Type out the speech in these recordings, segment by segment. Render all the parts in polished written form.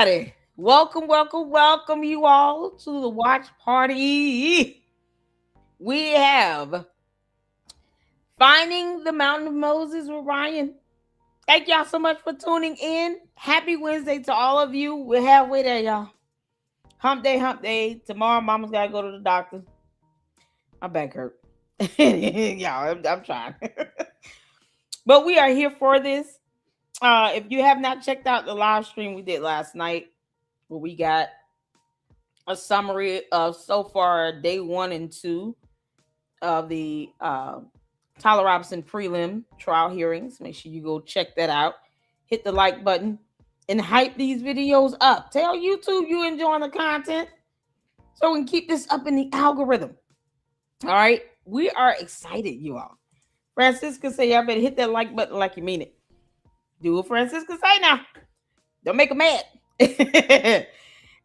everybody. Welcome you all to the watch party. We have Finding the Mountain of Moses with Ryan. Thank y'all so much for tuning in. Happy Wednesday to all of you. We're halfway there, y'all. Hump day. Tomorrow, mama's got to go to the doctor. My back hurt. Y'all, I'm trying. But we are here for this. If you have not checked out the live stream we did last night, where we got a summary of so far day 1 and 2 of the Tyler Robinson prelim trial hearings. Make sure you go check that out. Hit the like button and hype these videos up. Tell YouTube you enjoying the content so we can keep this up in the algorithm. All right. We are excited, you all. Francisca say y'all better hit that like button like you mean it. Do what Francisca say now. Don't make them mad.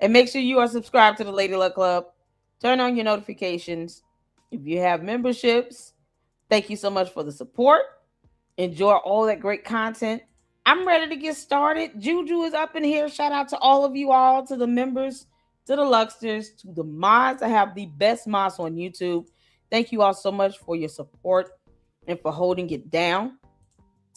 And make sure you are subscribed to the Lady Luck Club. Turn on your notifications. If you have memberships, thank you so much for the support. Enjoy all that great content. I'm ready to get started. Juju is up in here. Shout out to all of you all, to the members, to the Lucksters, to the mods. I have the best mods on YouTube. Thank you all so much for your support and for holding it down.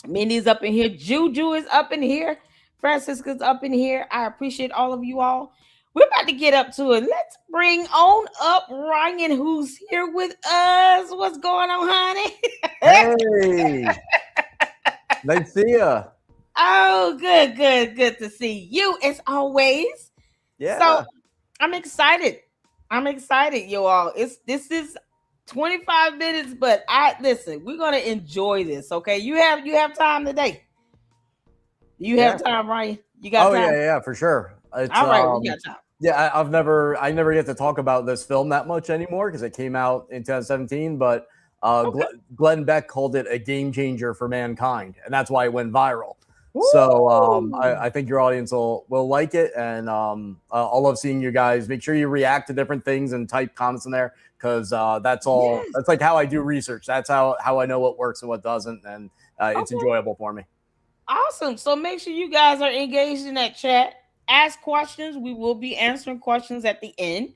Minnie's up in here. Juju is up in here. Francisca's up in here. I appreciate all of you all. We're about to get up to it. Let's bring on up Ryan, who's here with us. What's going on, honey? Hey. Nice to see you. Oh, good to see you as always. Yeah. So I'm excited, you all. This is 25 minutes, but listen, we're gonna enjoy this. Okay, you have time today. You have time, Ryan. You got time. Yeah, for sure. It's, all right, we got time. Yeah, I never get to talk about this film that much anymore because it came out in 2017. But Glenn Beck called it a game changer for mankind, and that's why it went viral. Woo! So I think your audience will like it, and I'll love seeing you guys. Make sure you react to different things and type comments in there because that's all. Yes. That's like how I do research. That's how I know what works and what doesn't, and it's enjoyable for me. Awesome. So make sure you guys are engaged in that chat. Ask questions. We will be answering questions at the end.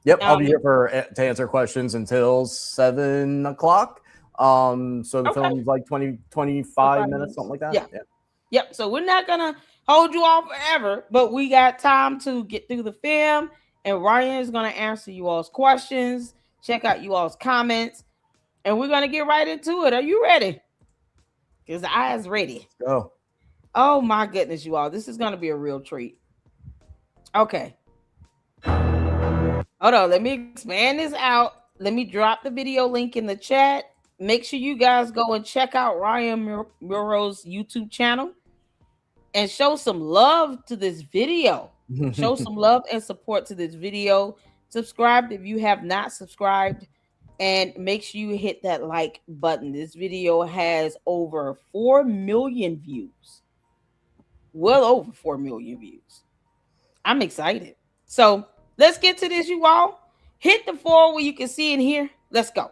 Yep, I'll be here to answer questions until 7 o'clock. So the film's like 25 minutes, something like that. Yeah. Yep. So we're not gonna hold you all forever, but we got time to get through the film, and Ryan is gonna answer you all's questions, check out you all's comments, and we're gonna get right into it. Are you ready? Because the eye is ready. Let's go. Oh my goodness, you all. This is gonna be a real treat. Okay. Hold on. Let me expand this out. Let me drop the video link in the chat. Make sure you guys go and check out Ryan Mauro's YouTube channel and show some love to this video. Show some love and support to this video. Subscribe if you have not subscribed, and make sure you hit that like button. This video has over 4 million views. Well over 4 million views. I'm excited. So let's get to this, you all. Hit the 4 where you can see in here. Let's go.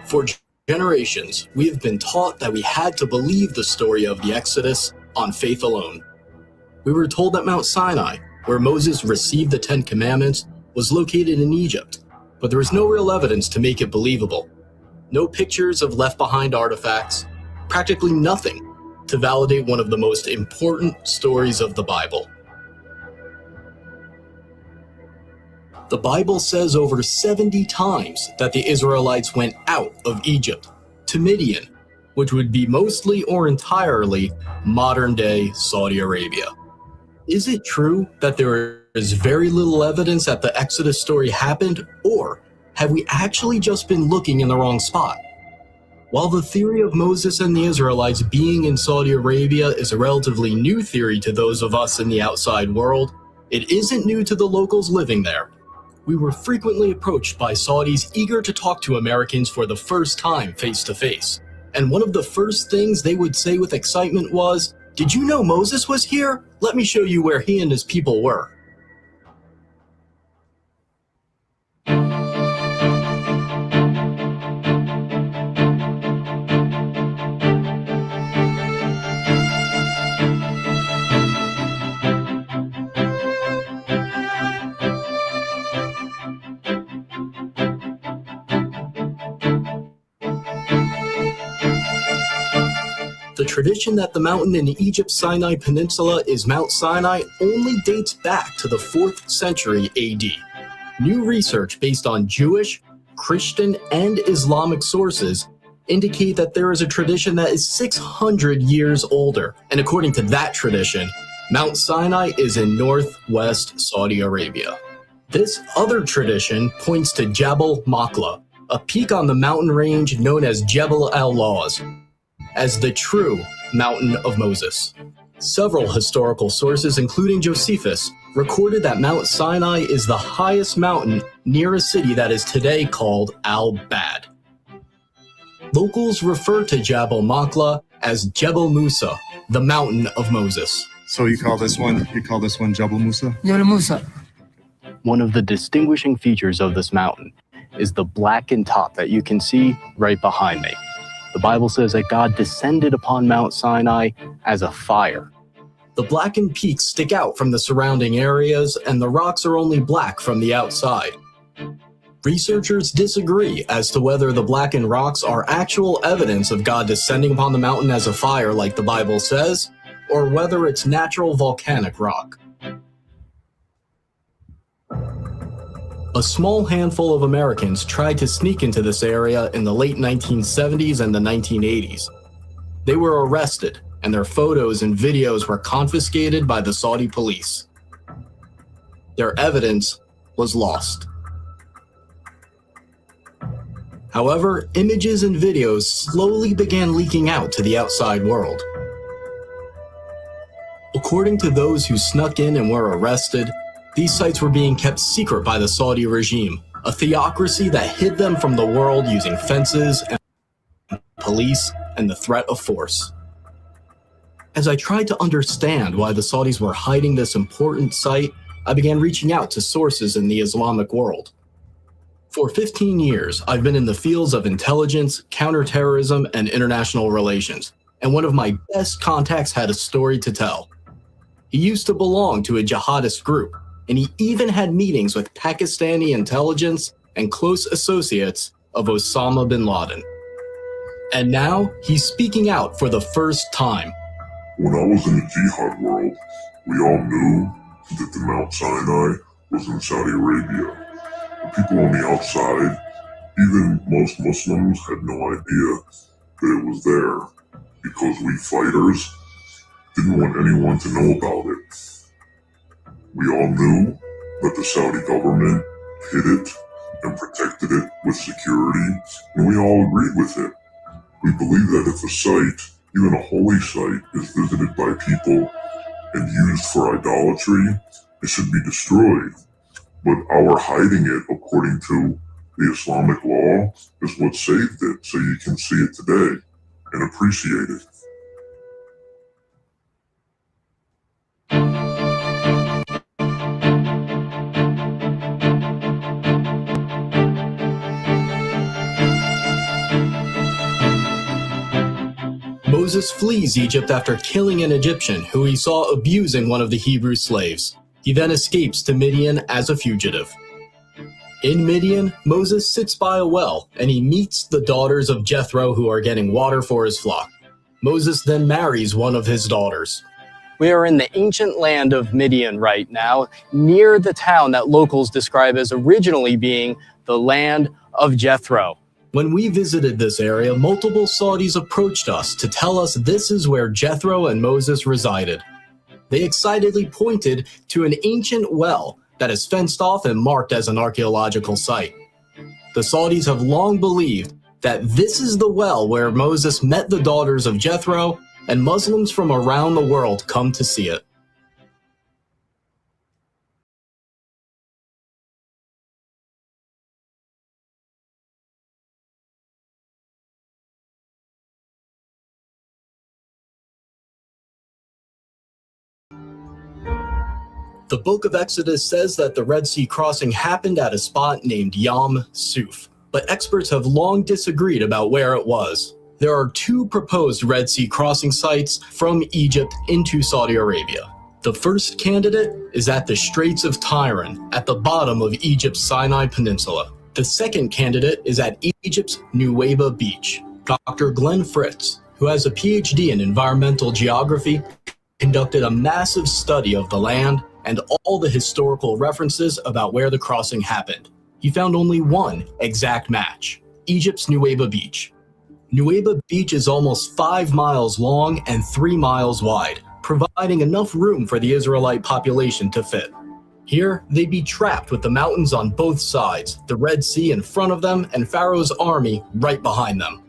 For generations, we have been taught that we had to believe the story of the Exodus on faith alone. We were told that Mount Sinai, where Moses received the 10 Commandments, was located in Egypt, but there was no real evidence to make it believable. No pictures of left-behind artifacts, practically nothing to validate one of the most important stories of the Bible. The Bible says over 70 times that the Israelites went out of Egypt to Midian, which would be mostly or entirely modern-day Saudi Arabia. Is it true that there is very little evidence that the Exodus story happened, or have we actually just been looking in the wrong spot? While the theory of Moses and the Israelites being in Saudi Arabia is a relatively new theory to those of us in the outside world, it isn't new to the locals living there. We were frequently approached by Saudis eager to talk to Americans for the first time face to face. And one of the first things they would say with excitement was, "Did you know Moses was here? Let me show you where he and his people were." The tradition that the mountain in Egypt's Sinai Peninsula is Mount Sinai only dates back to the 4th century AD. New research based on Jewish, Christian, and Islamic sources indicate that there is a tradition that is 600 years older. And according to that tradition, Mount Sinai is in northwest Saudi Arabia. This other tradition points to Jabal Makla, a peak on the mountain range known as Jebel al-Lawz, as the true Mountain of Moses. Several historical sources, including Josephus, recorded that Mount Sinai is the highest mountain near a city that is today called Al-Bad. Locals refer to Jabal Makla as Jebel Musa, the Mountain of Moses. So you call this one Jabal Musa? Jebel Musa. One of the distinguishing features of this mountain is the blackened top that you can see right behind me. The Bible says that God descended upon Mount Sinai as a fire. The blackened peaks stick out from the surrounding areas, and the rocks are only black from the outside. Researchers disagree as to whether the blackened rocks are actual evidence of God descending upon the mountain as a fire like the Bible says, or whether it's natural volcanic rock. A small handful of Americans tried to sneak into this area in the late 1970s and the 1980s. They were arrested, and their photos and videos were confiscated by the Saudi police. Their evidence was lost. However, images and videos slowly began leaking out to the outside world. According to those who snuck in and were arrested, these sites were being kept secret by the Saudi regime, a theocracy that hid them from the world using fences and police and the threat of force. As I tried to understand why the Saudis were hiding this important site, I began reaching out to sources in the Islamic world. For 15 years, I've been in the fields of intelligence, counterterrorism, and international relations, and one of my best contacts had a story to tell. He used to belong to a jihadist group, and he even had meetings with Pakistani intelligence and close associates of Osama bin Laden. And now, he's speaking out for the first time. When I was in the jihad world, we all knew that the Mount Sinai was in Saudi Arabia. The people on the outside, even most Muslims, had no idea that it was there, because we fighters didn't want anyone to know about it. We all knew that the Saudi government hid it and protected it with security, and we all agreed with it. We believe that if a site, even a holy site, is visited by people and used for idolatry, it should be destroyed. But our hiding it, according to the Islamic law, is what saved it, so you can see it today and appreciate it. Moses flees Egypt after killing an Egyptian who he saw abusing one of the Hebrew slaves. He then escapes to Midian as a fugitive. In Midian, Moses sits by a well and he meets the daughters of Jethro who are getting water for his flock. Moses then marries one of his daughters. We are in the ancient land of Midian right now, near the town that locals describe as originally being the land of Jethro. When we visited this area, multiple Saudis approached us to tell us this is where Jethro and Moses resided. They excitedly pointed to an ancient well that is fenced off and marked as an archaeological site. The Saudis have long believed that this is the well where Moses met the daughters of Jethro, and Muslims from around the world come to see it. The book of Exodus says that the Red Sea crossing happened at a spot named Yam Suf, but experts have long disagreed about where it was. There are two proposed Red Sea crossing sites from Egypt into Saudi Arabia. The first candidate is at the Straits of Tiran, at the bottom of Egypt's Sinai Peninsula. The second candidate is at Egypt's Nuweiba Beach. Dr. Glenn Fritz, who has a PhD in environmental geography, conducted a massive study of the land and all the historical references about where the crossing happened. He found only one exact match: Egypt's Nuweiba Beach. Nuweiba Beach is almost 5 miles long and 3 miles wide, providing enough room for the Israelite population to fit. Here, they'd be trapped with the mountains on both sides, the Red Sea in front of them, and Pharaoh's army right behind them.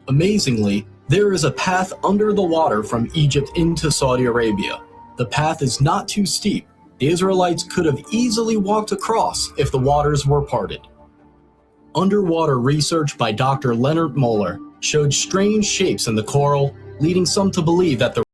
Amazingly, there is a path under the water from Egypt into Saudi Arabia. The path is not too steep. The Israelites could have easily walked across if the waters were parted. Underwater research by Dr. Leonard Moeller showed strange shapes in the coral, leading some to believe that the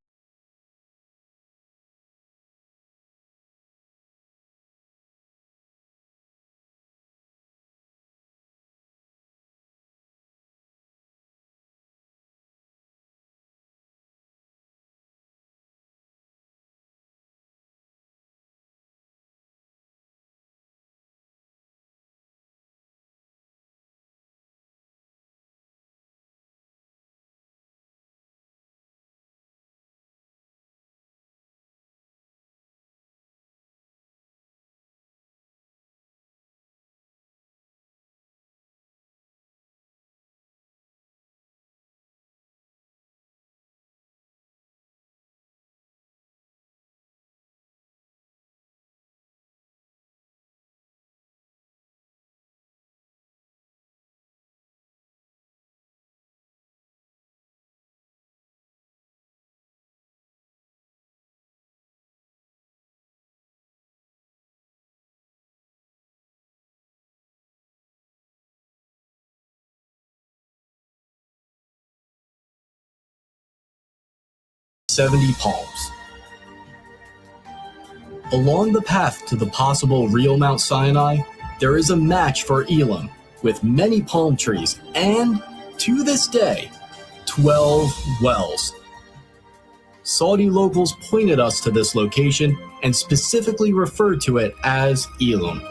"70 palms." Along the path to the possible real Mount Sinai, there is a match for Elam, with many palm trees and, to this day, 12 wells. Saudi locals pointed us to this location and specifically referred to it as Elam.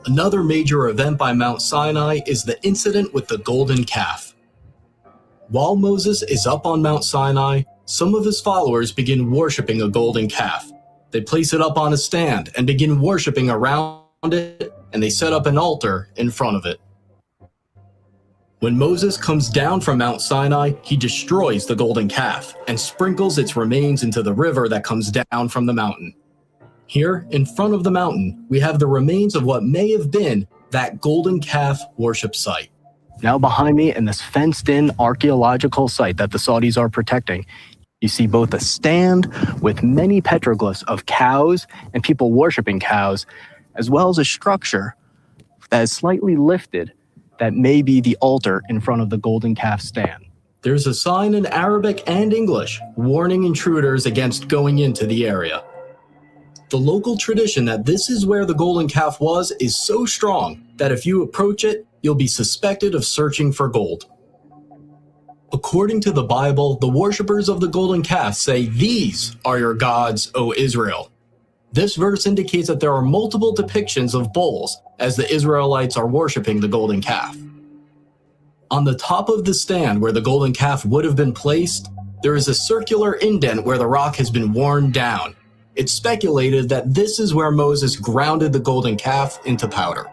Another major event by Mount Sinai is the incident with the golden calf. While Moses is up on Mount Sinai, some of his followers begin worshiping a golden calf. They place it up on a stand and begin worshiping around it, and they set up an altar in front of it. When Moses comes down from Mount Sinai, he destroys the golden calf and sprinkles its remains into the river that comes down from the mountain. Here, in front of the mountain, we have the remains of what may have been that golden calf worship site. Now behind me, in this fenced-in archaeological site that the Saudis are protecting, you see both a stand with many petroglyphs of cows and people worshiping cows, as well as a structure that is slightly lifted that may be the altar in front of the golden calf stand. There's a sign in Arabic and English warning intruders against going into the area. The local tradition that this is where the golden calf was is so strong that if you approach it, you'll be suspected of searching for gold. According to the Bible, the worshippers of the golden calf say, "These are your gods, O Israel." This verse indicates that there are multiple depictions of bulls as the Israelites are worshiping the golden calf. On the top of the stand where the golden calf would have been placed, there is a circular indent where the rock has been worn down. It's speculated that this is where Moses grounded the golden calf into powder.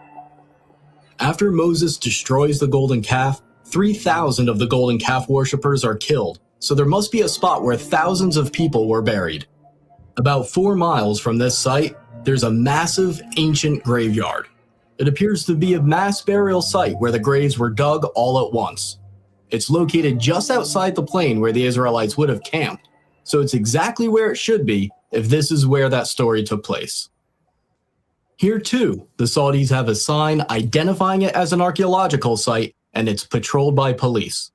After Moses destroys the golden calf, 3,000 of the golden calf worshippers are killed, so there must be a spot where thousands of people were buried. About 4 miles from this site, there's a massive ancient graveyard. It appears to be a mass burial site where the graves were dug all at once. It's located just outside the plain where the Israelites would have camped, so it's exactly where it should be if this is where that story took place. Here too, the Saudis have a sign identifying it as an archaeological site, and it's patrolled by police.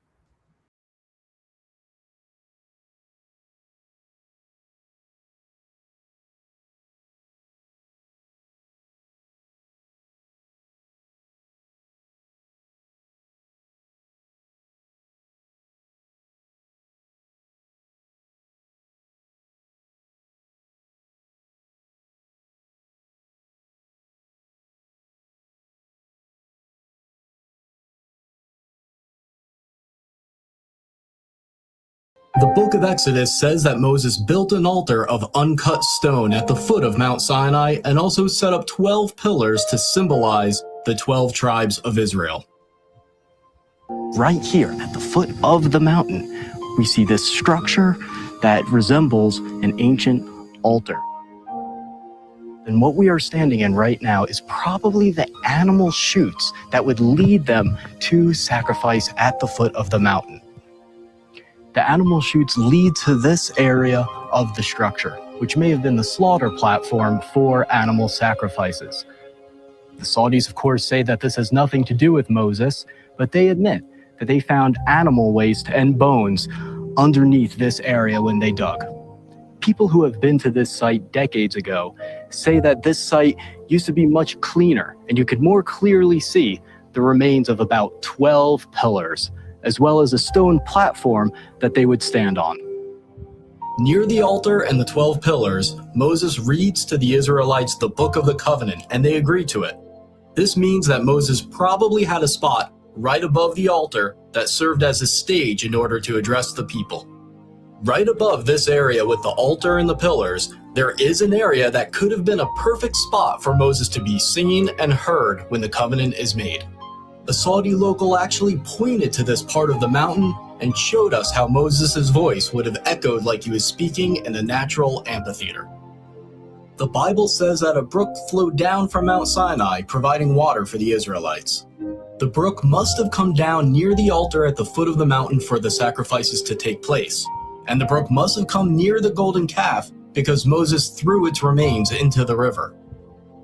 The book of Exodus says that Moses built an altar of uncut stone at the foot of Mount Sinai and also set up 12 pillars to symbolize the 12 tribes of Israel. Right here at the foot of the mountain, we see this structure that resembles an ancient altar. And what we are standing in right now is probably the animal chutes that would lead them to sacrifice at the foot of the mountain. The animal chutes lead to this area of the structure, which may have been the slaughter platform for animal sacrifices. The Saudis, of course, say that this has nothing to do with Moses, but they admit that they found animal waste and bones underneath this area when they dug. People who have been to this site decades ago say that this site used to be much cleaner, and you could more clearly see the remains of about 12 pillars, as well as a stone platform that they would stand on. Near the altar and the 12 pillars, Moses reads to the Israelites the Book of the Covenant, and they agree to it. This means that Moses probably had a spot right above the altar that served as a stage in order to address the people. Right above this area with the altar and the pillars, there is an area that could have been a perfect spot for Moses to be seen and heard when the covenant is made. A Saudi local actually pointed to this part of the mountain and showed us how Moses' voice would have echoed like he was speaking in a natural amphitheater. The Bible says that a brook flowed down from Mount Sinai, providing water for the Israelites. The brook must have come down near the altar at the foot of the mountain for the sacrifices to take place, and the brook must have come near the golden calf because Moses threw its remains into the river.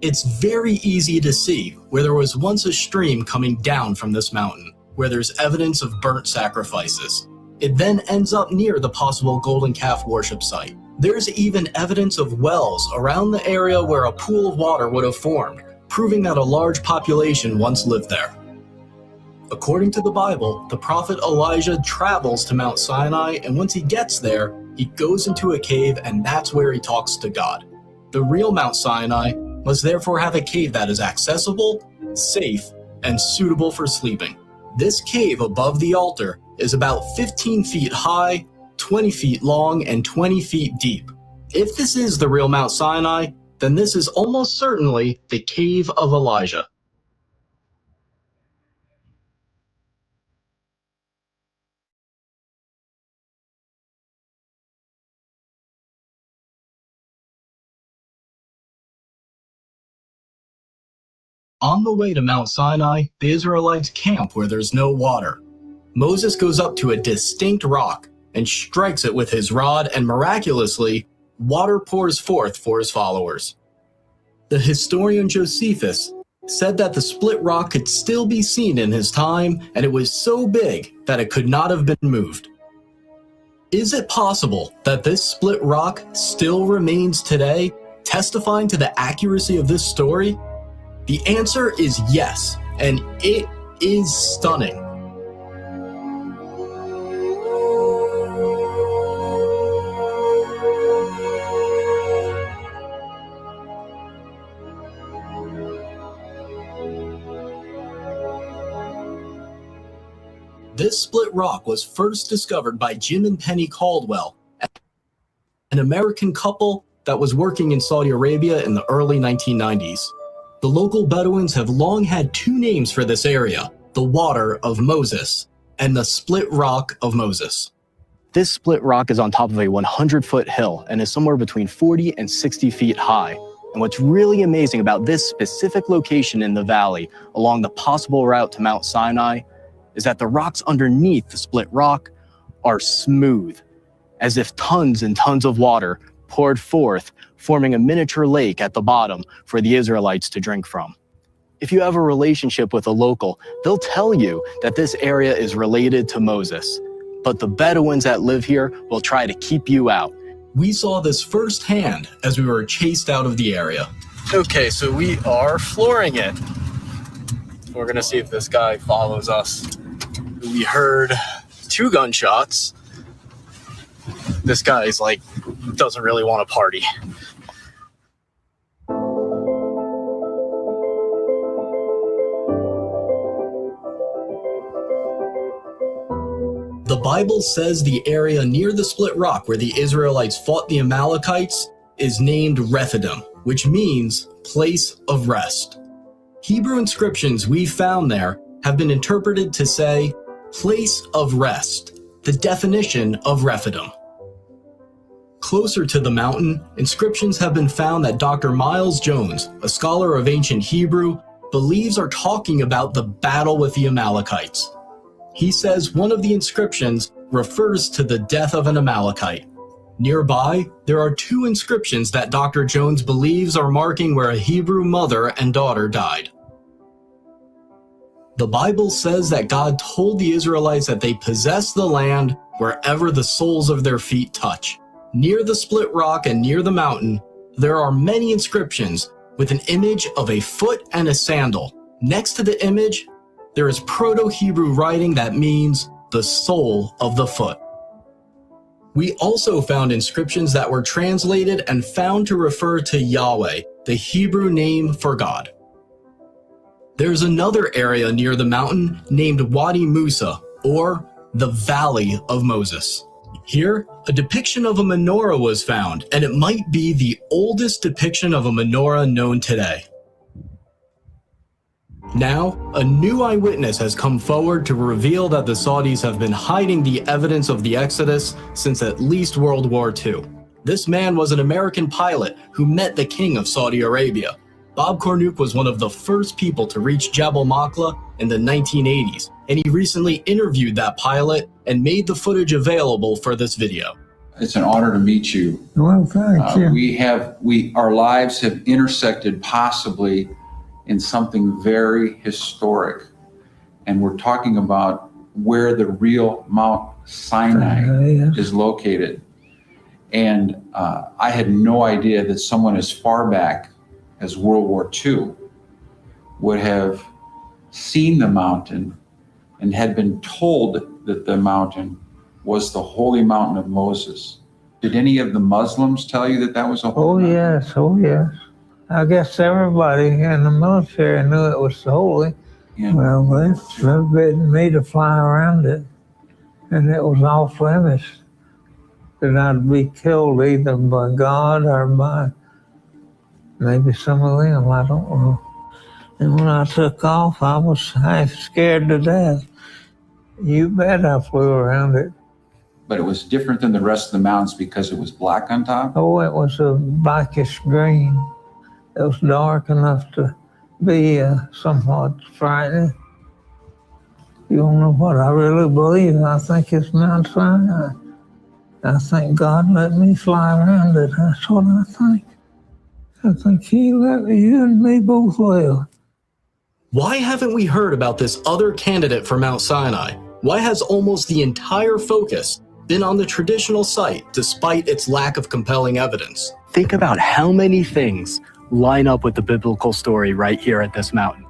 It's very easy to see where there was once a stream coming down from this mountain, where there's evidence of burnt sacrifices. It then ends up near the possible golden calf worship site. There's even evidence of wells around the area where a pool of water would have formed, proving that a large population once lived there. According to the Bible, the prophet Elijah travels to Mount Sinai, and once he gets there, he goes into a cave, and that's where he talks to God. The real Mount Sinai must therefore have a cave that is accessible, safe, and suitable for sleeping. This cave above the altar is about 15 feet high, 20 feet long, and 20 feet deep. If this is the real Mount Sinai, then this is almost certainly the cave of Elijah. On the way to Mount Sinai, the Israelites camp where there's no water. Moses goes up to a distinct rock and strikes it with his rod, and miraculously, water pours forth for his followers. The historian Josephus said that the split rock could still be seen in his time, and it was so big that it could not have been moved. Is it possible that this split rock still remains today, testifying to the accuracy of this story? The answer is yes, and it is stunning. This split rock was first discovered by Jim and Penny Caldwell, an American couple that was working in Saudi Arabia in the early 1990s. The local Bedouins have long had two names for this area, the Water of Moses and the Split Rock of Moses. This split rock is on top of a 100-foot hill and is somewhere between 40 and 60 feet high. And what's really amazing about this specific location in the valley along the possible route to Mount Sinai is that the rocks underneath the split rock are smooth, as if tons and tons of water poured forth, forming a miniature lake at the bottom for the Israelites to drink from. If you have a relationship with a local, they'll tell you that this area is related to Moses. But the Bedouins that live here will try to keep you out. We saw this firsthand as we were chased out of the area. Okay, so we are flooring it. We're gonna see if this guy follows us. We heard 2 gunshots. This guy's like, doesn't really want to party. The Bible says the area near the split rock where the Israelites fought the Amalekites is named Rephidim, which means place of rest. Hebrew inscriptions we found there have been interpreted to say place of rest, the definition of Rephidim. Closer to the mountain, inscriptions have been found that Dr. Miles Jones, a scholar of ancient Hebrew, believes are talking about the battle with the Amalekites. He says one of the inscriptions refers to the death of an Amalekite. Nearby, there are 2 inscriptions that Dr. Jones believes are marking where a Hebrew mother and daughter died. The Bible says that God told the Israelites that they possess the land wherever the soles of their feet touch. Near the split rock and near the mountain, there are many inscriptions with an image of a foot and a sandal. Next to the image, there is Proto-Hebrew writing that means the sole of the foot. We also found inscriptions that were translated and found to refer to Yahweh, the Hebrew name for God. There's another area near the mountain named Wadi Musa, or the Valley of Moses. Here, a depiction of a menorah was found, and it might be the oldest depiction of a menorah known today. Now, a new eyewitness has come forward to reveal that the Saudis have been hiding the evidence of the Exodus since at least World War II. This man was an American pilot who met the king of Saudi Arabia. Bob Cornuke was one of the first people to reach Jabal Maqla in the 1980s, and he recently interviewed that pilot and made the footage available for this video. It's an honor to meet you. Well, thank you. Our lives have intersected possibly in something very historic. And we're talking about where the real Mount Sinai is located. And I had no idea that someone as far back as World War II would have seen the mountain and had been told that the mountain was the holy mountain of Moses. Did any of the Muslims tell you that that was a holy mountain? Oh yes. I guess everybody in the military knew it was holy. Yeah. Well, they forbidden me to fly around it, and it was off limits that I'd be killed either by God or by maybe some of them, I don't know. And when I took off, I was half scared to death. You bet I flew around it. But it was different than the rest of the mountains because it was black on top? Oh, it was a blackish green. It was dark enough to be somewhat frightening. You don't know what I really believe. I think it's Mount Sinai. I think God let me fly around it. That's what I think. I think he let you and me both live. Why haven't we heard about this other candidate for Mount Sinai? Why has almost the entire focus been on the traditional site despite its lack of compelling evidence? Think about how many things line up with the biblical story right here at this mountain.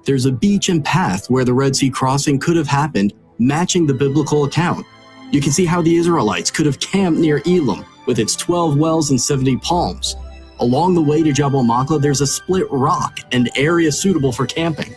There's a beach and path where the Red Sea crossing could have happened, matching the biblical account. You can see how the Israelites could have camped near Elim with its 12 wells and 70 palms. Along the way to Jabal Maqla, there's a split rock, an area suitable for camping.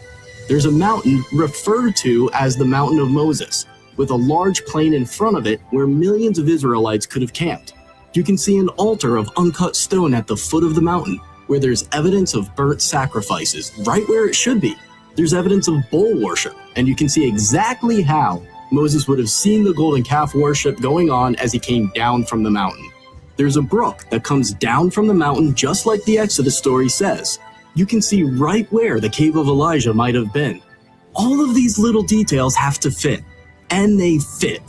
There's a mountain referred to as the Mountain of Moses, with a large plain in front of it where millions of Israelites could have camped. You can see an altar of uncut stone at the foot of the mountain, where there's evidence of burnt sacrifices, right where it should be. There's evidence of bull worship, and you can see exactly how Moses would have seen the golden calf worship going on as he came down from the mountain. There's a brook that comes down from the mountain just like the Exodus story says. You can see right where the cave of Elijah might have been. All of these little details have to fit, and they fit.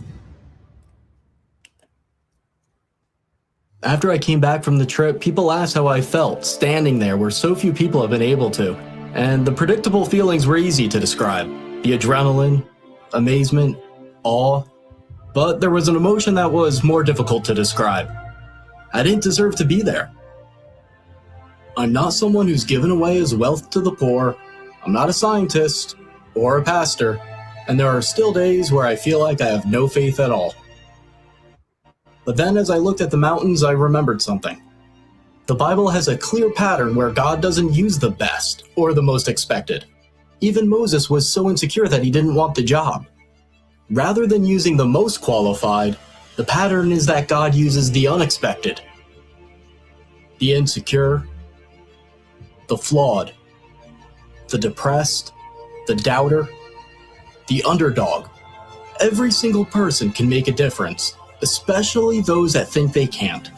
After I came back from the trip, people asked how I felt standing there where so few people have been able to. And the predictable feelings were easy to describe. The adrenaline, amazement, awe. But there was an emotion that was more difficult to describe. I didn't deserve to be there. I'm not someone who's given away his wealth to the poor. I'm not a scientist or a pastor. And there are still days where I feel like I have no faith at all. But then as I looked at the mountains, I remembered something. The Bible has a clear pattern where God doesn't use the best or the most expected. Even Moses was so insecure that he didn't want the job. Rather than using the most qualified, the pattern is that God uses the unexpected, the insecure, the flawed, the depressed, the doubter, the underdog. Every single person can make a difference, especially those that think they can't.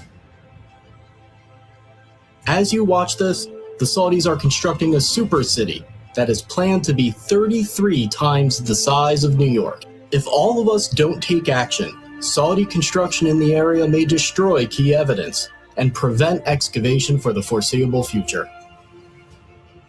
As you watch this, the Saudis are constructing a super city that is planned to be 33 times the size of New York. If all of us don't take action, Saudi construction in the area may destroy key evidence and prevent excavation for the foreseeable future.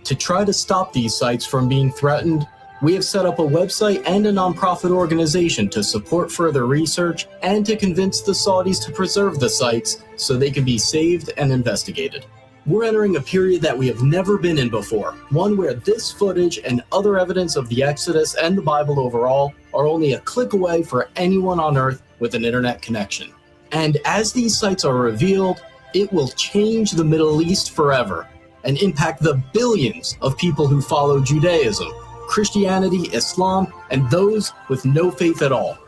To try to stop these sites from being threatened, we have set up a website and a nonprofit organization to support further research and to convince the Saudis to preserve the sites so they can be saved and investigated. We're entering a period that we have never been in before, one where this footage and other evidence of the Exodus and the Bible overall are only a click away for anyone on Earth with an internet connection. And as these sites are revealed, it will change the Middle East forever and impact the billions of people who follow Judaism, Christianity, Islam, and those with no faith at all.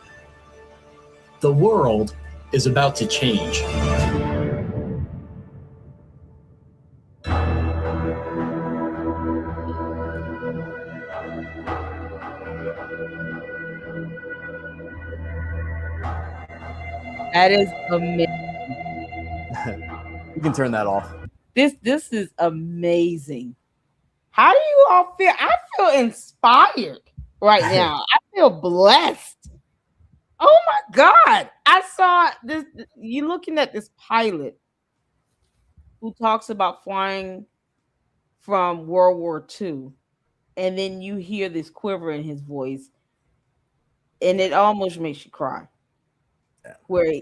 The world is about to change. That is amazing. You can turn that off. This is amazing. How do you all feel? I feel inspired right now. I feel blessed. Oh my God. I saw this. You're looking at this pilot who talks about flying from World War II. And then you hear this quiver in his voice. And it almost makes you cry. Yeah. Where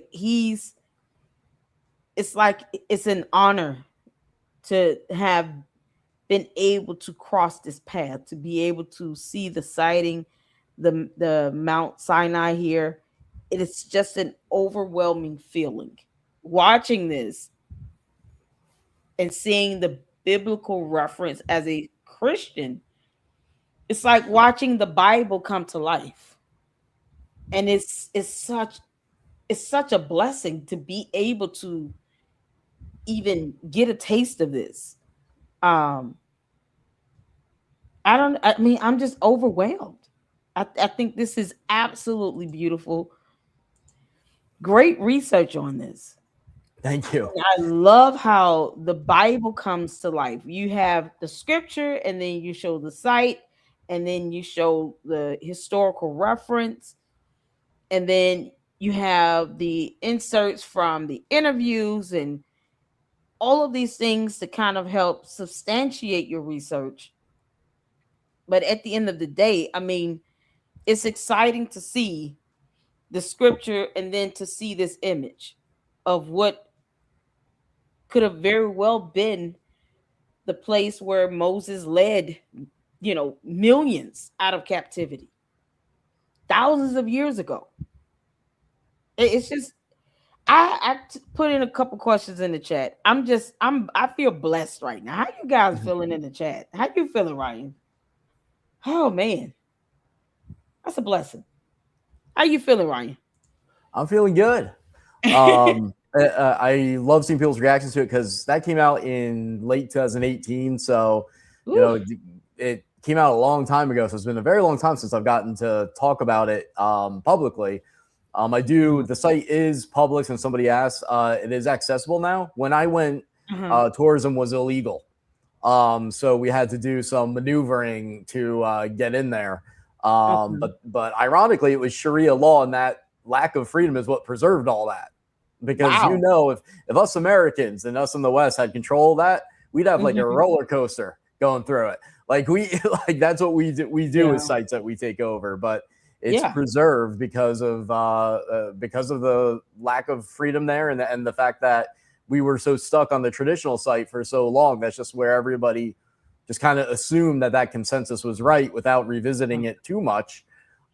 it's like it's an honor to have been able to cross this path, to be able to see the sighting, the Mount Sinai here. It is just an overwhelming feeling watching this and seeing the biblical reference as a Christian. It's like watching the Bible come to life. And it's such a blessing to be able to even get a taste of this. I'm just overwhelmed. I think this is absolutely beautiful. Great research on this. Thank you. And I love how the Bible comes to life. You have the scripture, and then you show the site, and then you show the historical reference, and then you have the inserts from the interviews and all of these things to kind of help substantiate your research. But at the end of the day, I mean, it's exciting to see the scripture and then to see this image of what could have very well been the place where Moses led, millions out of captivity thousands of years ago. It's just, I put in a couple questions in the chat. I feel blessed right now. How you guys feeling in the chat? How you feeling, Ryan? Oh man, that's a blessing. How you feeling, Ryan? I'm feeling good. I love seeing people's reactions to it because that came out in late 2018. So, you Ooh. know, it came out a long time ago. So it's been a very long time since I've gotten to talk about it publicly. The site is public since somebody asked. It is accessible now. When I went, tourism was illegal. So we had to do some maneuvering to get in there. But ironically, it was Sharia law, and that lack of freedom is what preserved all that. Because if us Americans and us in the West had control of that, we'd have like a roller coaster going through it. Like that's what we do with sites that we take over. But it's preserved because of the lack of freedom there, and the fact that we were so stuck on the traditional site for so long. That's just where everybody just kind of assumed that consensus was right without revisiting it too much.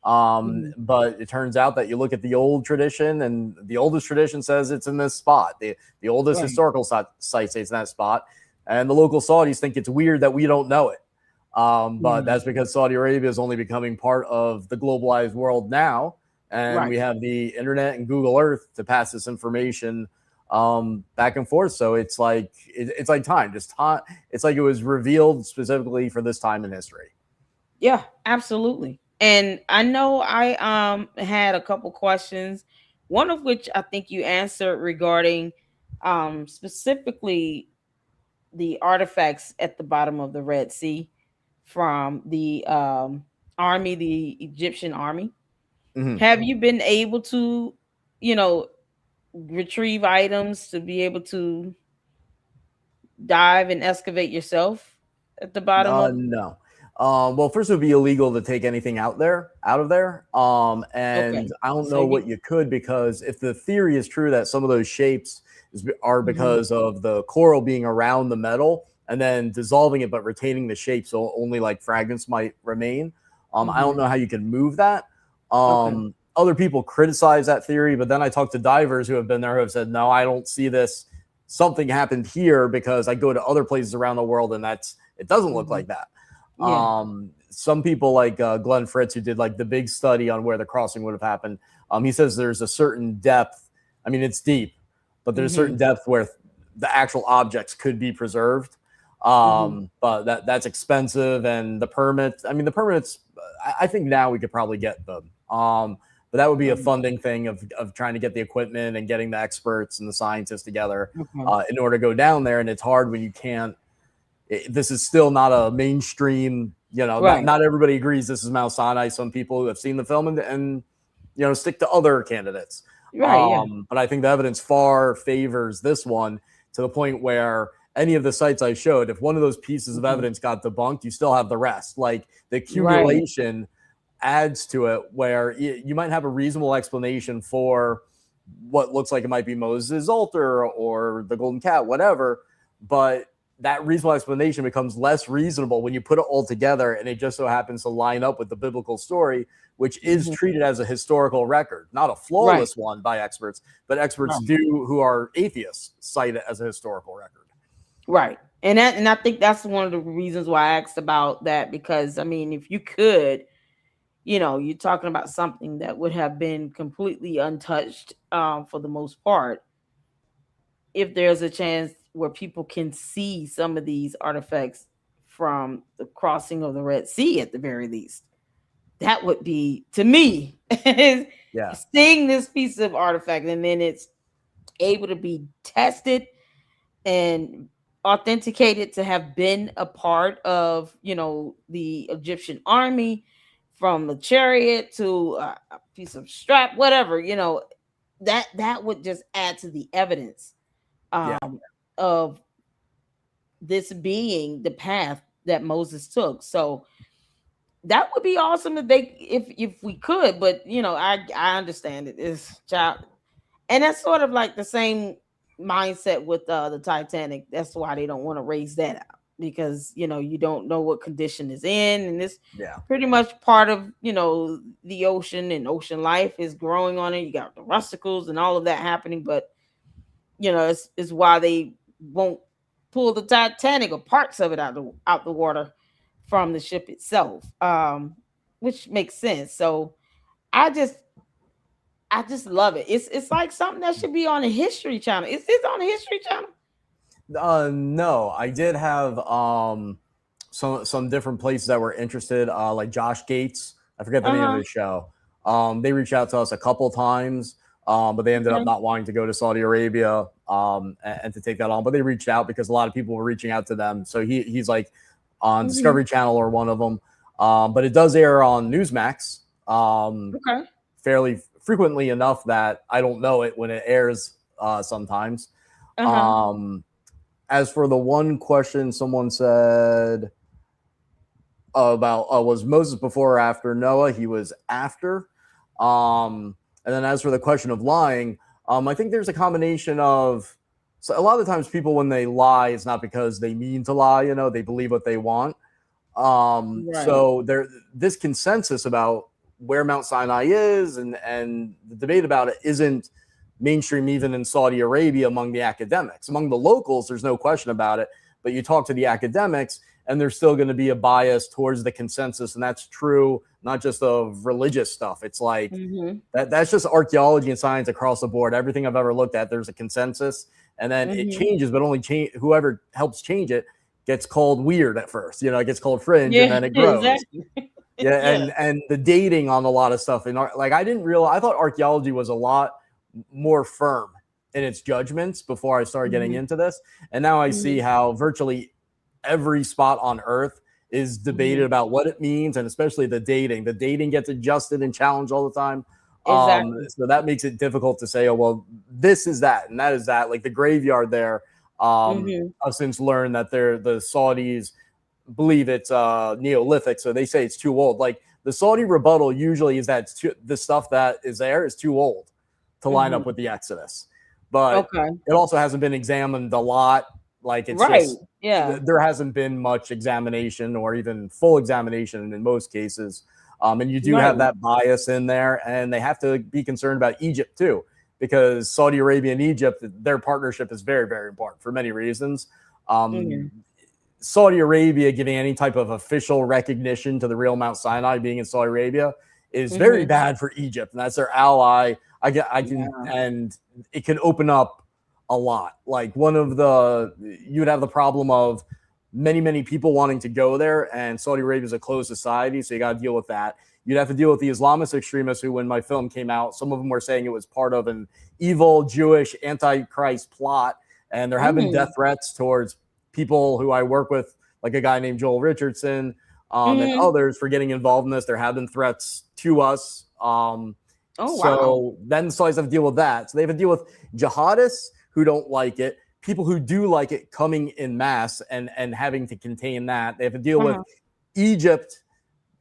But it turns out that you look at the old tradition, and the oldest tradition says it's in this spot. The oldest historical site says it's in that spot, and the local Saudis think it's weird that we don't know it. But that's because Saudi Arabia is only becoming part of the globalized world now, and we have the internet and Google Earth to pass this information back and forth. So it's like time. It's like it was revealed specifically for this time in history. Yeah, absolutely. And I know I had a couple questions, one of which I think you answered regarding specifically the artifacts at the bottom of the Red Sea from the army, the Egyptian army. Have you been able to, retrieve items to be able to dive and excavate yourself at the bottom of? No. Well, first it would be illegal to take anything out of there. And I don't know what you could, because if the theory is true that some of those shapes are because of the coral being around the metal and then dissolving it, but retaining the shape, so only like fragments might remain. I don't know how you can move that. Other people criticize that theory, but then I talked to divers who have been there who have said, no, I don't see this. Something happened here, because I go to other places around the world and it doesn't look like that. Some people like Glenn Fritz, who did like the big study on where the crossing would have happened. He says there's a certain depth. I mean, it's deep, but there's a certain depth where the actual objects could be preserved. But that's expensive, and the permits, I think now we could probably get them. But that would be a funding thing of trying to get the equipment and getting the experts and the scientists together in order to go down there. And it's hard when you can't. This is still not a mainstream, not everybody agrees this is Mount Sinai. Some people who have seen the film and stick to other candidates. But I think the evidence far favors this one, to the point where any of the sites I showed, if one of those pieces of evidence got debunked, you still have the rest. Like the accumulation adds to it, where you might have a reasonable explanation for what looks like it might be Moses' altar or the golden cat, whatever. But that reasonable explanation becomes less reasonable when you put it all together, and it just so happens to line up with the biblical story, which is treated as a historical record, not a flawless one by experts, but experts who are atheists cite it as a historical record. Right. And I think that's one of the reasons why I asked about that, because if you could, you're talking about something that would have been completely untouched for the most part. If there's a chance where people can see some of these artifacts from the crossing of the Red Sea, at the very least, that would be, to me, seeing this piece of artifact, and then it's able to be tested and authenticated to have been a part of, the Egyptian army, from the chariot to a piece of strap, whatever, that would just add to the evidence of this being the path that Moses took. So that would be awesome if we could, but I understand it is child, and that's sort of like the same mindset with the Titanic. That's why they don't want to raise that out, because you don't know what condition is in, and it's pretty much part of the ocean, and ocean life is growing on it. You got the rusticles and all of that happening, but it's why they won't pull the Titanic or parts of it out the water from the ship itself, which makes sense. So I I just love it. It's like something that should be on a History Channel. Is this on the History Channel? No, I did have some different places that were interested, like Josh Gates. I forget the name of his show. They reached out to us a couple times, but they ended up not wanting to go to Saudi Arabia and to take that on. But they reached out because a lot of people were reaching out to them. So he's like on Discovery Channel or one of them. But it does air on Newsmax fairly frequently enough that I don't know it when it airs sometimes. As for the one question someone said about was Moses before or after Noah? He was after. And then as for the question of lying, I think there's a combination of, so a lot of the times people, when they lie, it's not because they mean to lie, you know, they believe what they want. So this consensus about where Mount Sinai is and the debate about it isn't mainstream even in Saudi Arabia among the academics. Among the locals, there's no question about it, but you talk to the academics and there's still going to be a bias towards the consensus, and that's true not just of religious stuff. It's like that's just archaeology and science across the board. Everything I've ever looked at, there's a consensus, and then it changes, but only whoever helps change it gets called weird at first. You know, it gets called fringe, and then it grows. And the dating on a lot of stuff in like I thought archaeology was a lot more firm in its judgments before I started getting into this, and now I see how virtually every spot on Earth is debated about what it means, and especially the dating. The dating gets adjusted and challenged all the time. So that makes it difficult to say, oh well, this is that and that is that. Like the graveyard there, I've since learned that the Saudis believe it's Neolithic, so they say it's too old. Like the Saudi rebuttal usually is that the stuff that is there is too old to line up with the Exodus, but it also hasn't been examined a lot. Like it's just there hasn't been much examination or even full examination in most cases, and you do have that bias in there, and they have to be concerned about Egypt too, because Saudi Arabia and Egypt, their partnership is very, very important for many reasons. Saudi Arabia giving any type of official recognition to the real Mount Sinai being in Saudi Arabia is very bad for Egypt, and that's their ally. And it can open up a lot. Like you'd have the problem of many people wanting to go there, and Saudi Arabia is a closed society, so you got to deal with that. You'd have to deal with the Islamist extremists who, when my film came out, some of them were saying it was part of an evil Jewish antichrist plot, and there have been death threats towards people who I work with, like a guy named Joel Richardson, and others for getting involved in this. There have been threats to us. Then the Saudis have to deal with that. So they have to deal with jihadists who don't like it, people who do like it coming in mass and having to contain that. They have to deal with Egypt,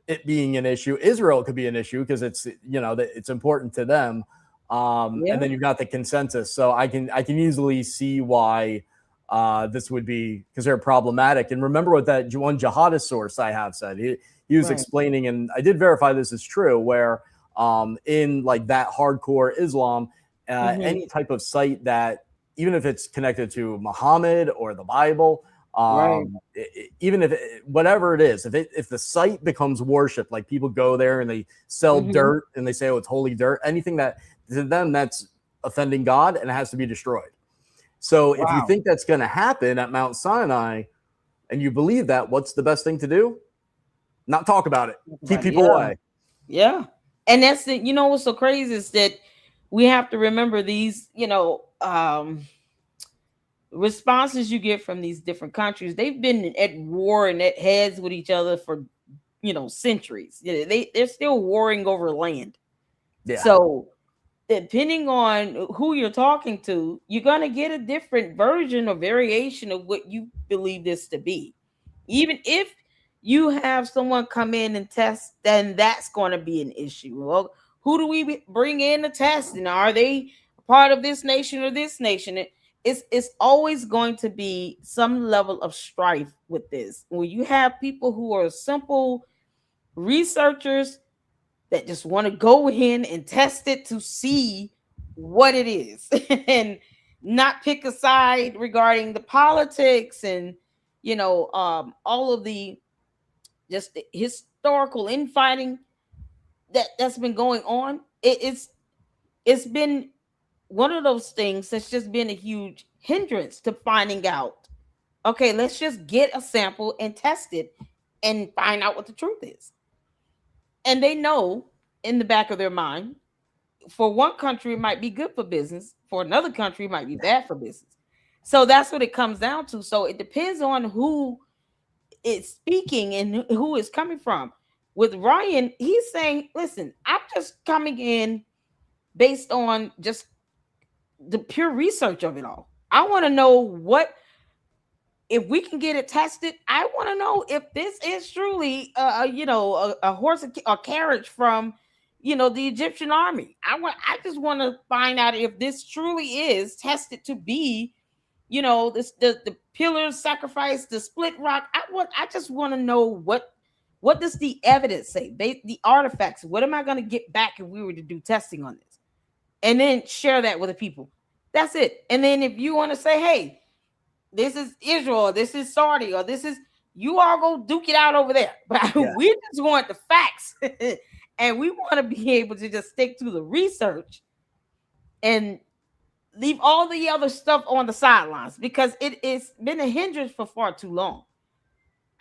it being an issue. Israel could be an issue because it's, you know, it's important to them. And then you've got the consensus. So I can easily see why this would be considered problematic. And remember what that one jihadist source I have said. He was explaining, and I did verify this is true, where in like that hardcore Islam, any type of site that, even if it's connected to Muhammad or the Bible, even if whatever it is, if the site becomes worship, like people go there and they sell dirt and they say, oh, it's holy dirt, anything that to them that's offending God, and it has to be destroyed. So if you think that's going to happen at Mount Sinai and you believe that, what's the best thing to do? Not talk about it. Keep people away. Yeah. And that's it. You know what's so crazy is that we have to remember these, responses you get from these different countries. They've been at war and at heads with each other for, centuries. They're still warring over land. Yeah. So depending on who you're talking to, you're going to get a different version or variation of what you believe this to be. Even if you have someone come in and test, then that's going to be an issue. Well, who do we bring in to test? And are they part of this nation or this nation? It's always going to be some level of strife with this. When you have people who are simple researchers that just want to go in and test it to see what it is and not pick a side regarding the politics and, all of the just the historical infighting that's been going on. It's it's been one of those things that's just been a huge hindrance to finding out. Okay, let's just get a sample and test it and find out what the truth is. And they know in the back of their mind, for one country, it might be good for business. For another country, it might be bad for business. So that's what it comes down to. So it depends on who is speaking and who is coming from. With Ryan, he's saying, listen, I'm just coming in based on just the pure research of it all. I want to know what, if we can get it tested. I want to know if this is truly a horse or carriage from the Egyptian army. I just want to find out if this truly is tested to be this the pillars sacrifice, the split rock. I just want to know what does the evidence say, the artifacts. What am I going to get back if we were to do testing on this, and then share that with the people? That's it. And then if you want to say, hey, this is Israel, this is Saudi, or this is, you all go duke it out over there. But we just want the facts. And we want to be able to just stick to the research and leave all the other stuff on the sidelines, because it's been a hindrance for far too long.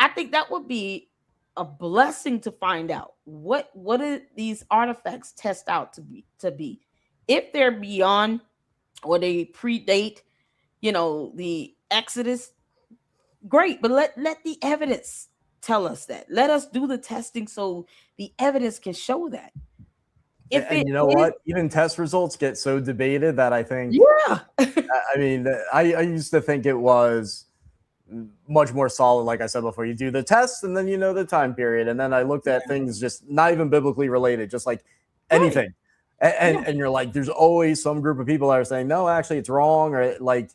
I think that would be a blessing to find out what do these artifacts test out to be. If they're beyond or they predate, the Exodus, great, but let the evidence tell us that. Let us do the testing so the evidence can show that. And you know what? Even test results get so debated that I think, I mean, I used to think it was much more solid. Like I said before, you do the tests and then the time period. And then I looked at things just not even biblically related, just like anything. And you're like, there's always some group of people that are saying, no, actually it's wrong. Or like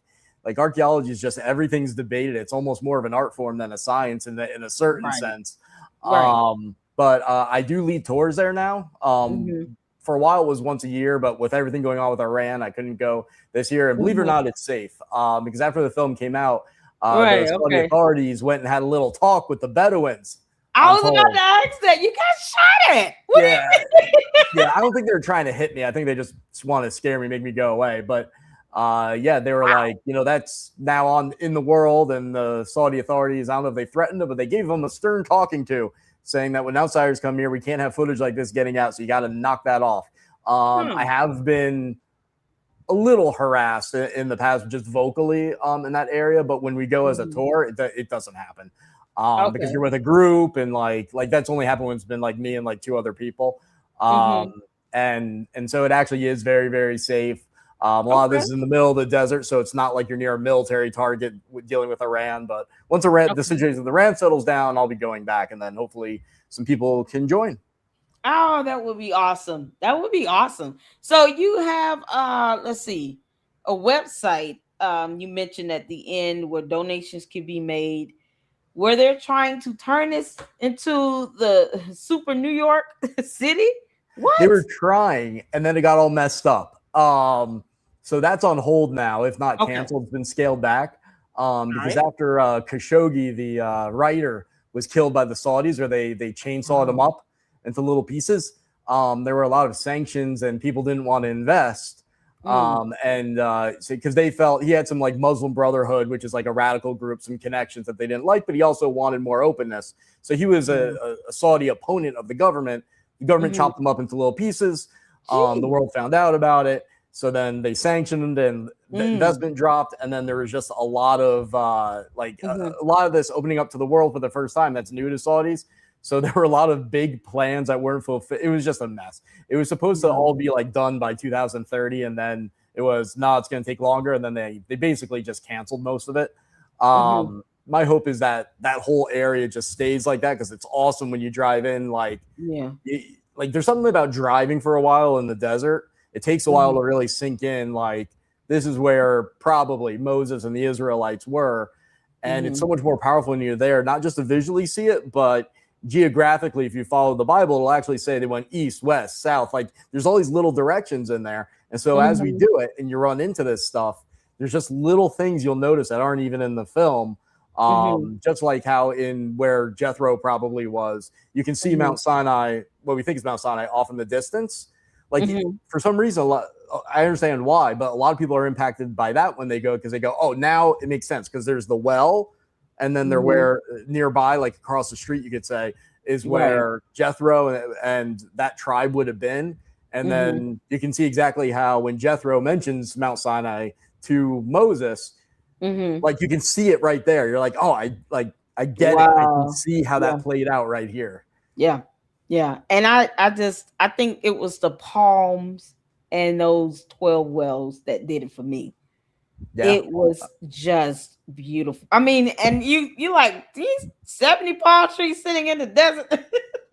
archaeology is just, everything's debated. It's almost more of an art form than a science in a certain sense. But I do lead tours there now. For a while it was once a year, but with everything going on with Iran, I couldn't go this year. And believe it or not, it's safe. Because after the film came out, the Saudi authorities went and had a little talk with the Bedouins. I was about to ask that. You got shot at. Yeah, I don't think they were trying to hit me. I think they just want to scare me, make me go away. But they were like, that's now on in the world, and the Saudi authorities, I don't know if they threatened them, but they gave them a stern talking to, saying that when outsiders come here, we can't have footage like this getting out. So you got to knock that off. I have been a little harassed in the past, just vocally in that area. But when we go as a tour, it doesn't happen because you're with a group, and like that's only happened when it's been like me and like two other people. And so it actually is very, very safe. A lot of this is in the middle of the desert, so it's not like you're near a military target dealing with Iran. But once the situation with Iran settles down, I'll be going back, and then hopefully some people can join. Oh, that would be awesome. That would be awesome. So you have, let's see, a website you mentioned at the end where donations can be made, where they're trying to turn this into the super New York City. What? They were trying, and then it got all messed up. So that's on hold now, if not canceled. It's been scaled back because after Khashoggi, the writer, was killed by the Saudis, or they chainsawed him up into little pieces. There were a lot of sanctions, and people didn't want to invest. Because they felt he had some like Muslim Brotherhood, which is like a radical group, some connections that they didn't like, but he also wanted more openness. So he was a Saudi opponent of the government. The government chopped them up into little pieces. The world found out about it. So then they sanctioned them, and the investment dropped. And then there was just a lot of a lot of this opening up to the world for the first time. That's new to Saudis. So there were a lot of big plans that weren't fulfilled. It was just a mess. It was supposed to all be like done by 2030. And then it was, it's going to take longer. And then they basically just canceled most of it. My hope is that whole area just stays like that, because it's awesome when you drive in. Like there's something about driving for a while in the desert. It takes a while to really sink in. Like, this is where probably Moses and the Israelites were. And it's so much more powerful when you're there, not just to visually see it, but geographically. If you follow the Bible, it'll actually say they went east, west, south. Like, there's all these little directions in there. And so as we do it and you run into this stuff, there's just little things you'll notice that aren't even in the film. Just like how in where Jethro probably was, you can see Mount Sinai, what we think is Mount Sinai, off in the distance. Like for some reason, I understand why, but a lot of people are impacted by that when they go, because they go, oh, now it makes sense because there's the well, and then they're where nearby, like across the street, you could say, is where Jethro and that tribe would have been. And then you can see exactly how when Jethro mentions Mount Sinai to Moses, like you can see it right there. You're like, oh, I get it. I can see how that played out right here. Yeah. Yeah. And I think it was the palms and those 12 wells that did it for me. Yeah. It was just beautiful. I mean, and you like these 70 palm trees sitting in the desert.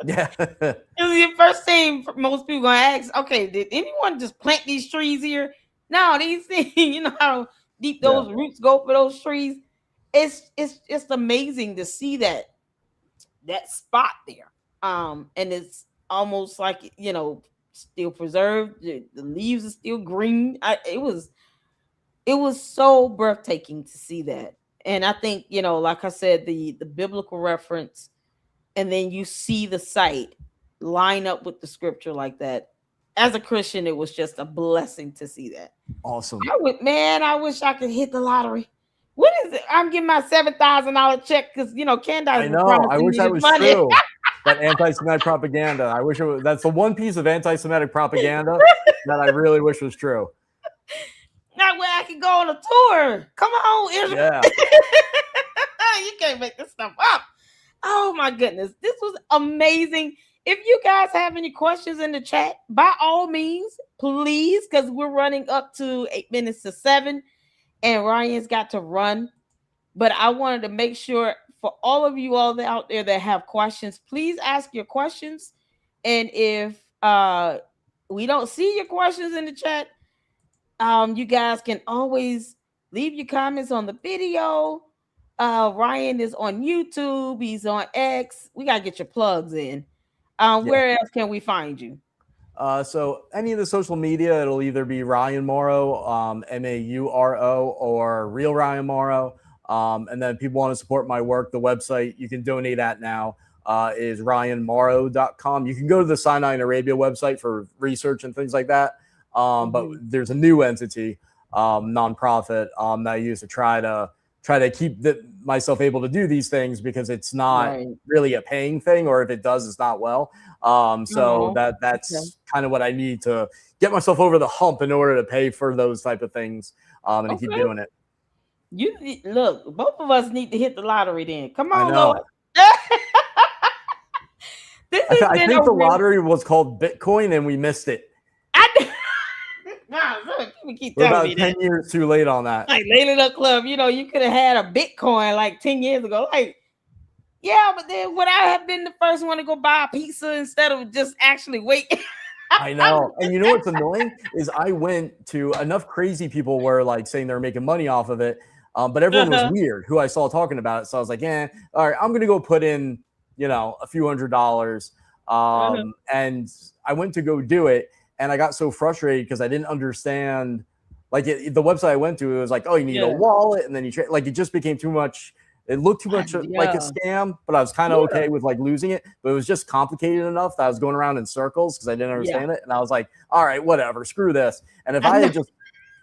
Yeah. It was your first thing most people gonna ask, okay, did anyone just plant these trees here? No, these things, you know how deep those roots go for those trees. It's just amazing to see that spot there. And it's almost like, you know, still preserved. The leaves are still green. It was so breathtaking to see that. And I think, you know, like I said, the biblical reference, and then you see the site line up with the scripture like that. As a Christian, it was just a blessing to see that. Awesome. I wish I could hit the lottery. What is it? I'm getting my $7,000 check because, you know, Candace. I know. I wish that was true. That anti-Semitic propaganda. I wish it was. That's the one piece of anti-Semitic propaganda that I really wish was true. Not where I can go on a tour. Come on, Israel. Yeah. You can't make this stuff up. Oh my goodness. This was amazing. If you guys have any questions in the chat, by all means, please, because we're running up to 8 minutes to 7 and Ryan's got to run. But I wanted to make sure for all of you all out there that have questions, please ask your questions. And if we don't see your questions in the chat, you guys can always leave your comments on the video. Ryan is on YouTube. He's on X. We got to get your plugs in. Where else can we find you? So any of the social media, it'll either be Ryan Mauro, Mauro, or Real Ryan Mauro. And then if people want to support my work, the website you can donate at now is ryanmauro.com. You can go to the Sinai and Arabia website for research and things like that. But there's a new entity, nonprofit, that I use to try to keep myself able to do these things, because it's not really a paying thing, or if it does, it's not well. So that's kind of what I need to get myself over the hump in order to pay for those type of things, and to keep doing it. You look, both of us need to hit the lottery then. Come on, Lord. I think the lottery was called Bitcoin and we missed it. We're about 10 years too late on that. Like Layla Up Club, you know, you could have had a Bitcoin like 10 years ago. Like, yeah, but then would I have been the first one to go buy a pizza instead of just actually wait? I know. And you know what's annoying is I went to enough crazy people were like saying they're making money off of it. But everyone was weird who I saw talking about it. So I was like, all right, I'm going to go put in, you know, a few $100s. And I went to go do it. And I got so frustrated because I didn't understand, like the website I went to, it was like, oh, you need a wallet. And then you like, it just became too much. It looked too much like a scam, but I was kind of okay with like losing it. But it was just complicated enough that I was going around in circles because I didn't understand it. And I was like, all right, whatever, screw this. And if I had just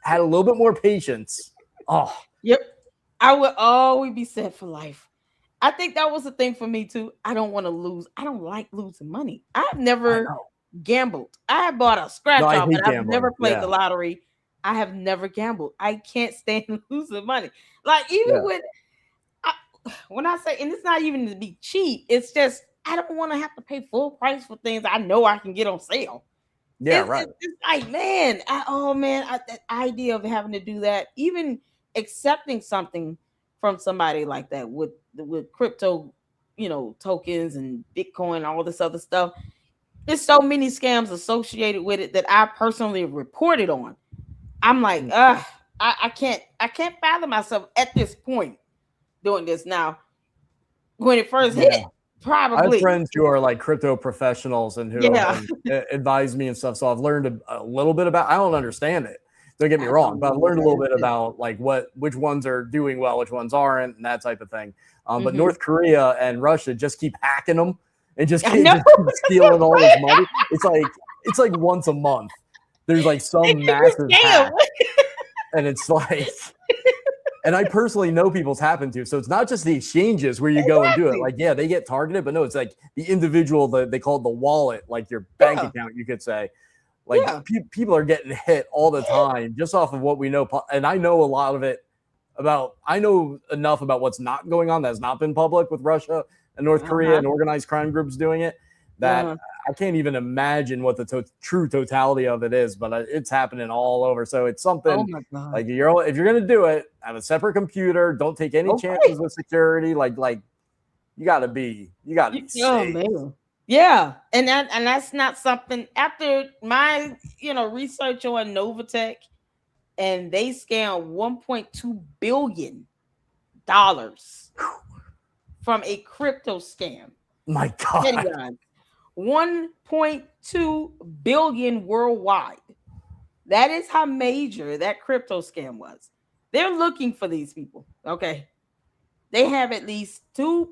had a little bit more patience, I would always be set for life. I think that was the thing for me too. I don't want to lose. I don't like losing money. I've never gambled. I bought a scratch off, but I've never played the lottery. I have never gambled. I can't stand losing money. Like even with when I say, and it's not even to be cheap, it's just I don't want to have to pay full price for things I know I can get on sale. It's like, man, that idea of having to do that, even accepting something from somebody like that with crypto, you know, tokens and Bitcoin, all this other stuff. There's so many scams associated with it that I personally reported on. I'm like, I can't fathom myself at this point doing this now. When it first hit, probably. I have friends who are like crypto professionals and who advise me and stuff. So I've learned a little bit about. I don't understand it. Don't get me wrong, but I've learned a little bit about like which ones are doing well, which ones aren't, and that type of thing. But North Korea and Russia just keep hacking them and just keep stealing all this money. It's like once a month there's like some massive hack, and it's like, and I personally know people's happened to. So it's not just the exchanges where you go and do it. Like, yeah, they get targeted, but no, it's like the individual, they call it the wallet, like your bank account, you could say. Like people are getting hit all the time just off of what we know. And I know a lot of it I know enough about what's not going on that's not been public with Russia and North Korea and organized crime groups doing it, that I can't even imagine what the true totality of it is, but it's happening all over. So it's something like if you're going to do it, have a separate computer. Don't take any chances with security. Like you got to be safe. Man. Yeah. And that's not something after my, research on Novatech, and they scammed $1.2 billion from a crypto scam. My God. 1.2 billion worldwide. That is how major that crypto scam was. They're looking for these people. Okay. They have at least a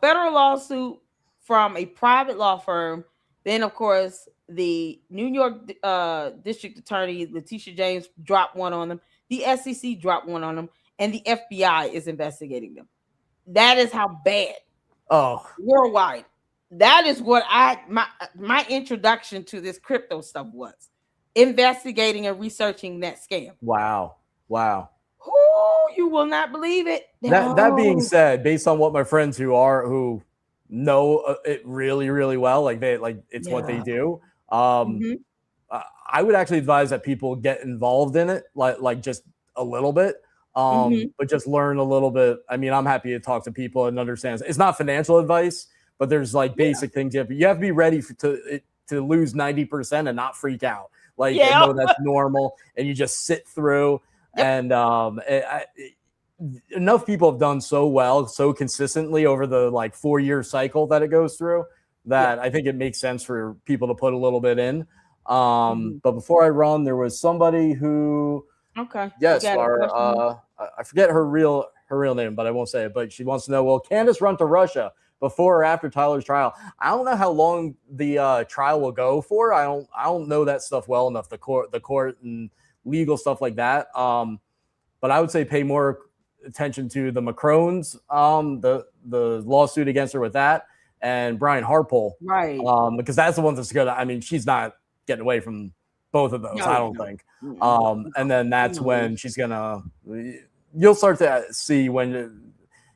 federal lawsuit from a private law firm. Then, of course, the New York District Attorney, Letitia James, dropped one on them. The SEC dropped one on them. And the FBI is investigating them. That is how bad. Worldwide. That is what my introduction to this crypto stuff was. Investigating and researching that scam. Wow. You will not believe it. That being said, based on what my friends who know it really, really well, it's what they do. I would actually advise that people get involved in it, like just a little bit, but just learn a little bit. I mean, I'm happy to talk to people and understand. It's not financial advice, but there's like basic things you have to be ready to lose 90% and not freak out. Like, know that's normal, and you just sit through. And enough people have done so well, so consistently over the 4-year cycle that it goes through that I think it makes sense for people to put a little bit in. But before I run, there was somebody who, yes, I forget her real name, but I won't say it. But she wants to know, will Candace run to Russia before or after Tyler's trial? I don't know how long the trial will go for. I don't know that stuff well enough. The court and legal stuff like that. But I would say pay more attention to the Macrons, the lawsuit against her with that, and Brian Harpole, right? Because that's the one that's good. I mean, she's not getting away from both of those. I don't think. And then that's when she's gonna. You'll start to see when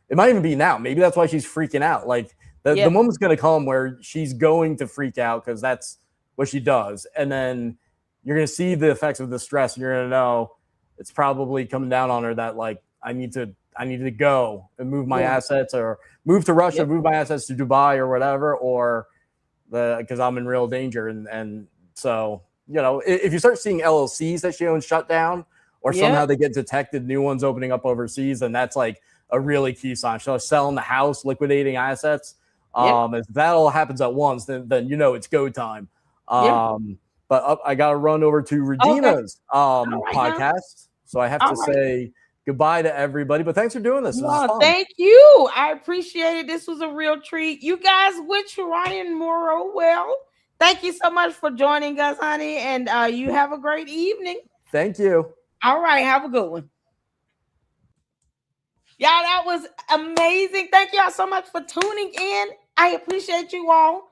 it might even be now. Maybe that's why she's freaking out. Like the moment's gonna come where she's going to freak out because that's what she does, and then you're going to see the effects of the stress, and you're going to know it's probably coming down on her that I need to go and move my assets, or move to Russia, move my assets to Dubai or whatever, or because I'm in real danger. And so, if you start seeing LLCs that she owns shut down, or somehow they get detected, new ones opening up overseas, then that's like a really key sign. She's selling the house, liquidating assets. If that all happens at once, then it's go time. But I got to run over to Regina's podcast. So I have to say goodbye to everybody. But thanks for doing this. Thank you. I appreciate it. This was a real treat. You guys wish Ryan Mauro well. Thank you so much for joining us, honey. And you have a great evening. Thank you. All right. Have a good one. Y'all, that was amazing. Thank y'all so much for tuning in. I appreciate you all.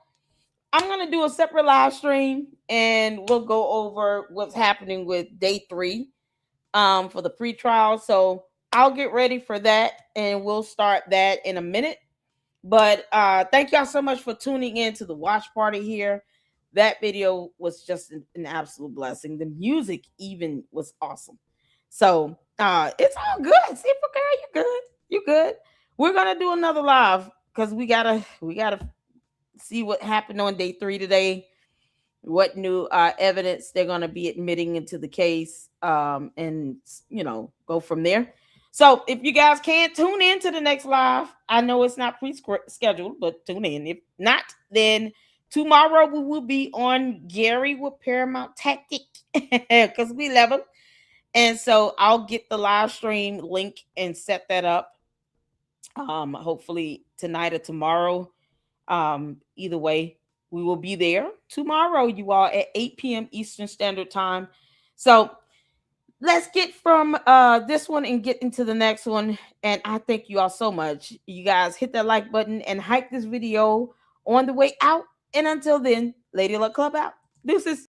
I'm going to do a separate live stream, and we'll go over what's happening with day 3 for the pretrial. So I'll get ready for that, and we'll start that in a minute. But thank y'all so much for tuning in to the watch party here. That video was just an absolute blessing. The music even was awesome. So it's all good. See, girl, you good. We're going to do another live because we gotta see what happened on day 3 today, what new evidence they're going to be admitting into the case, and go from there. So if you guys can't tune in to the next live, I know it's not pre-scheduled, but tune in. If not, then tomorrow we will be on Gary with Paramount Tactic because we love him. And so I'll get the live stream link and set that up. Hopefully tonight or tomorrow. Either way, We will be there tomorrow, you all, at 8 p.m. Eastern Standard Time. So let's get from this one and get into the next one. And I thank you all so much. You guys hit that like button and hype this video on the way out. And until then, Lady Luck Club out. Deuces.